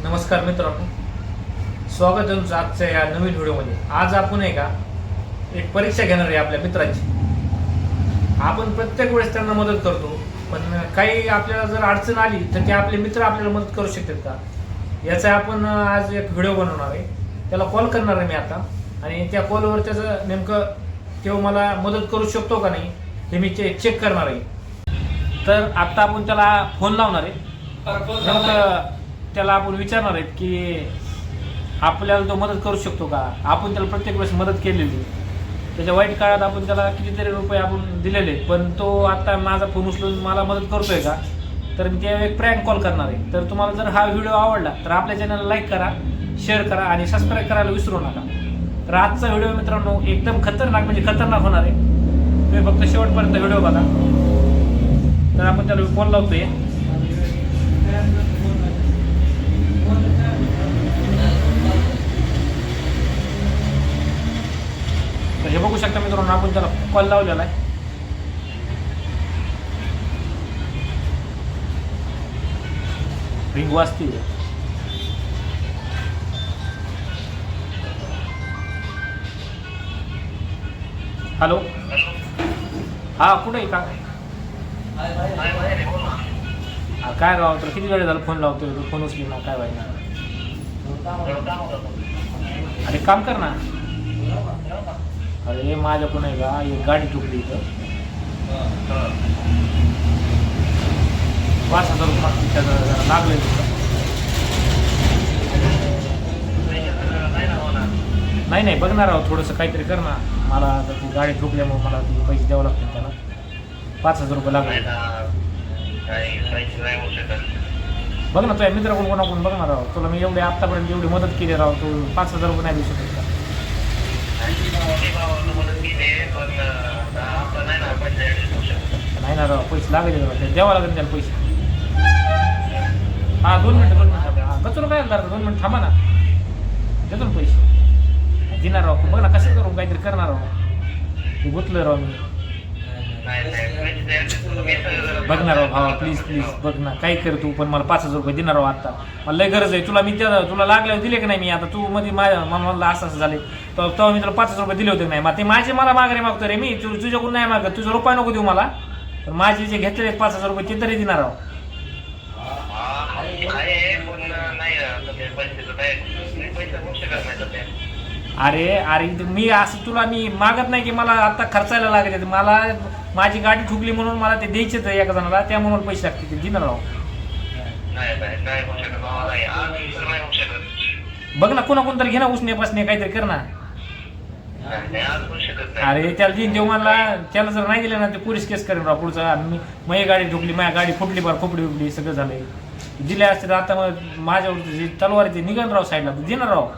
नमस्कार मित्रांनो, स्वागत आहे तुमचं आजच्या या नवीन व्हिडिओमध्ये. आज आपण का एक परीक्षा घेणार आहे आपल्या मित्राची. आपण प्रत्येक वेळेस त्यांना मदत करतो, पण काही आपल्याला जर अडचण आली तर ते आपले मित्र आपल्याला मदत करू शकतात का, याचा आपण आज एक व्हिडिओ बनवणार आहे. त्याला कॉल करणार आहे मी आता, आणि त्या कॉलवर त्याचं नेमकं तेव्हा मला मदत करू शकतो का नाही हे मी चेक करणार आहे. तर आत्ता आपण त्याला फोन लावणार आहे. त्याला आपण विचारणार आहेत की आपल्याला तो मदत करू शकतो का. आपण त्याला प्रत्येक वेळेस मदत केलेली, त्याच्या वाईट काळात आपण त्याला कितीतरी रुपये आपण दिलेले, पण तो आता माझा फोन उचलून मला मदत करतोय का. तर मी त्या एक प्रँक कॉल करणार आहे. तर तुम्हाला जर हा व्हिडिओ आवडला तर आपल्या चॅनलला लाईक करा, शेअर करा आणि सबस्क्राईब करायला विसरू नका. तर आजचा व्हिडिओ मित्रांनो एकदम खतरनाक म्हणजे खतरनाक होणार आहे. तुम्ही फक्त शेवटपर्यंत व्हिडिओ बघा. तर आपण त्याला कॉल लावतोय. तर हे बघू शकता मित्रांनो, आपण त्याला कॉल लावलेला आहे. रिंग वाजती. हॅलो, हा कुठे आहे का. काय राव, तर किती वेळ झाला फोन लावतोय, तू फोन उचली ना. काय व्हायला, अरे काम कर ना. अरे माझ्या पण आहे का एक गाडी ठोकली इथं. 5,000 रुपये जरा लागले. नाही बघणार आहोत, थोडंसं काहीतरी कर ना. मला आता ती गाडी ठोकल्यामुळे मला ती पैसे द्यावं लागतील त्याला. 5,000 रुपये लागले. बघ ना, तुझ्या मित्राकडून कोणाकडून बघणार आहोत. तुला मी एवढे आत्तापर्यंत एवढी मदत केली राव, तू 5,000 रुपये नाही देऊ शकत का. नाही ना राव, पैसे लागले, द्यावं लागेल त्याला पैसे. हा 2 मिनिटं गचून काय झालं, 2 मिनिट थांबा ना, देतो ना पैसे. देणार राव, बघ ना कसं करू, काहीतरी करणार राव. गुतलं राव मी. बघणार राव भावा, प्लीज बघ ना, काही कर तू, पण मला 5,000 रुपये देणार राव. आता मला लय गरज आहे. तुला मी तुला लागल्यावर दिले की नाही मी. आता तू मध्ये मला असं झाले तर तेव्हा मी तुला 5,000 रुपये दिले होते नाही. मग ते माझे मला माघारी मागतो रे मी. तुझ्याकडून नाही मागत, तुझा रुपये नको देऊ मला, पण माझे जे घेतलेले 5,000 रुपये ते तरी देणार राव. अरे मी असं तुला मी मागत नाही की मला आता खर्चायला लागले. मला माझी गाडी ठुकली म्हणून मला ते द्यायचेच आहे एका जणाला, त्यामुळे मला पैसे लागतील, ते देणार राव. बघ ना, कोण तरी घे ना, उसने पासने काहीतरी कर ना. अरे त्याला देईन देऊ मला. त्याला जर नाही दिलं ना ते पोलीस केस करेन राव पुढचा. माझी गाडी ठोकली, माझ्या गाडी फुटली, बरं खोपडी उडली, सगळं झालंय. दिले असते तर आता मग माझ्यावर जी तलवार ते निघण राव साईडला, देणार राव.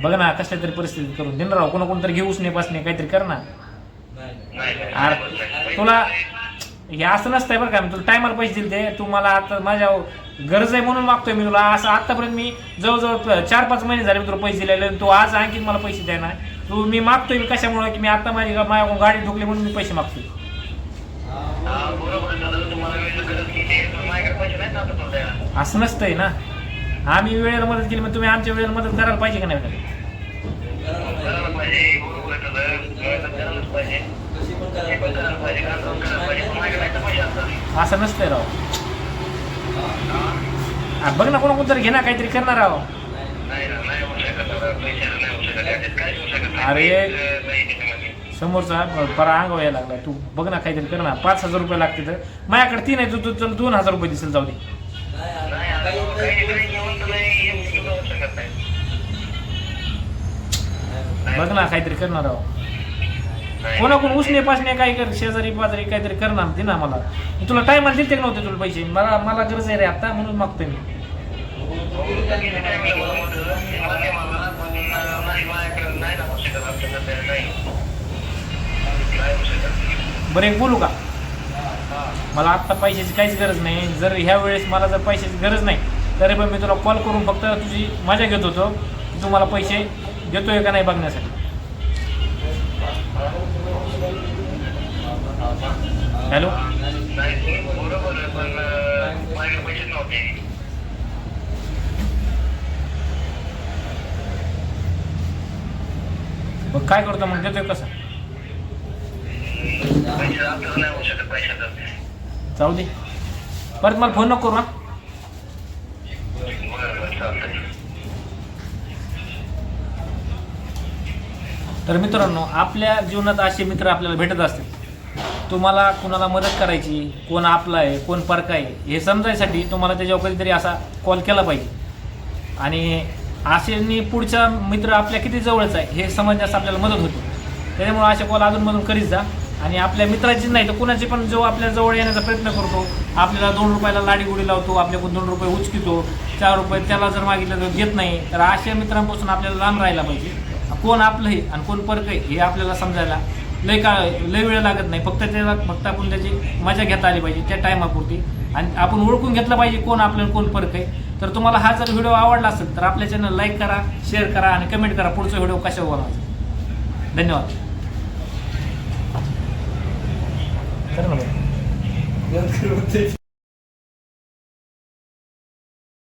बघ ना कसल्या तरी परिस्थिती करून देणार राव. कोणतरी घेऊच नाही पासणे काहीतरी कर ना. अरे तुला हे असं नसतंय बरं का, मी तुला टायमाला पैसे दिले ते. तू मला आता माझ्या गरज आहे म्हणून मागतोय मी तुला. असं आतापर्यंत मी जवळजवळ 4-5 महिने झाले मी तुला पैसे दिलेले. तू आज आणखी मला पैसे द्यायना. तू मी मागतोय मी कशामुळे की मी आता माझ्या गाडी ठोकली म्हणून मी पैसे मागतोय. असं नसतंय ना. आम्ही वेळेला मदत केली, मग तुम्ही आमच्या वेळेला मदत करायला पाहिजे का नाही. असं नसतंय राव. बघ ना, कोणतरी घे ना, काहीतरी करणार राव. अरे समोरचा परा अंगावर यायला लागला. तू बघ ना, काहीतरी कर ना. 5,000 रुपये लागते तर माझ्याकडे 3 आहे. तू 2,000 रुपये दिसेल, जाऊ दे. बघ ना, काहीतरी करणार आहो. कोणाकोण उसने पासणे काही कर, शेजारी पाजारी काहीतरी करणार दे ना मला. तुला टायमाला दिलते का नव्हते तुला पैसे. मला गरज आहे रे आता, म्हणून मागतोय मी. बरं एक बोलू का, मला आत्ता पैशाची काहीच गरज नाही. जर ह्या वेळेस मला जर पैशाची गरज नाही तरी पण मी तुला कॉल करून फक्त तुझी मजा घेत होतो की तू मला पैसे देतोय का नाही बघण्यासाठी. हॅलो, होते. मग काय करतो मग देतोय कसं? पैसे आपल्याला नाही होऊ शकत पैशाचं. जाऊ दे, परत मला फोन नको करू हा. बरं चालतंय. तर मित्रांनो, आपल्या जीवनात असे मित्र आपल्याला भेटत असतात. तुम्हाला कुणाला मदत करायची, कोण आपला आहे कोण परका आहे हे समजायसाठी तुम्हाला त्याच्यावर कधीतरी असा कॉल केला पाहिजे. आणि असे पुढचा मित्र आपल्या किती जवळच आहे हे समजण्यास आपल्याला मदत होते. त्याच्यामुळे असे कॉल अधूनमधून करीत जा. आणि आपल्या मित्राची नाही तर कुणाची पण जो आपल्या जवळ येण्याचा प्रयत्न करतो, आपल्याला 2 रुपयाला लाडीगुडी लावतो, आपल्याकडून 2 रुपये उचकितो, 4 रुपये त्याला जर मागितलं तर देत नाही, तर अशा मित्रांपासून आपल्याला लांब राहायला पाहिजे. कोण आपलं आहे आणि कोण परक आहे हे आपल्याला समजायला लय वेळ लागत नाही. फक्त आपण त्याची मजा घेता आली पाहिजे त्या टायमापुरती. आणि आपण ओळखून घेतलं पाहिजे कोण आपल्याला कोण परक आहे. तर तुम्हाला हा जर व्हिडिओ आवडला असेल तर आपल्या चॅनल लाईक करा, शेअर करा आणि कमेंट करा पुढचा व्हिडिओ कशावर बनवायचा. धन्यवाद. कर ना.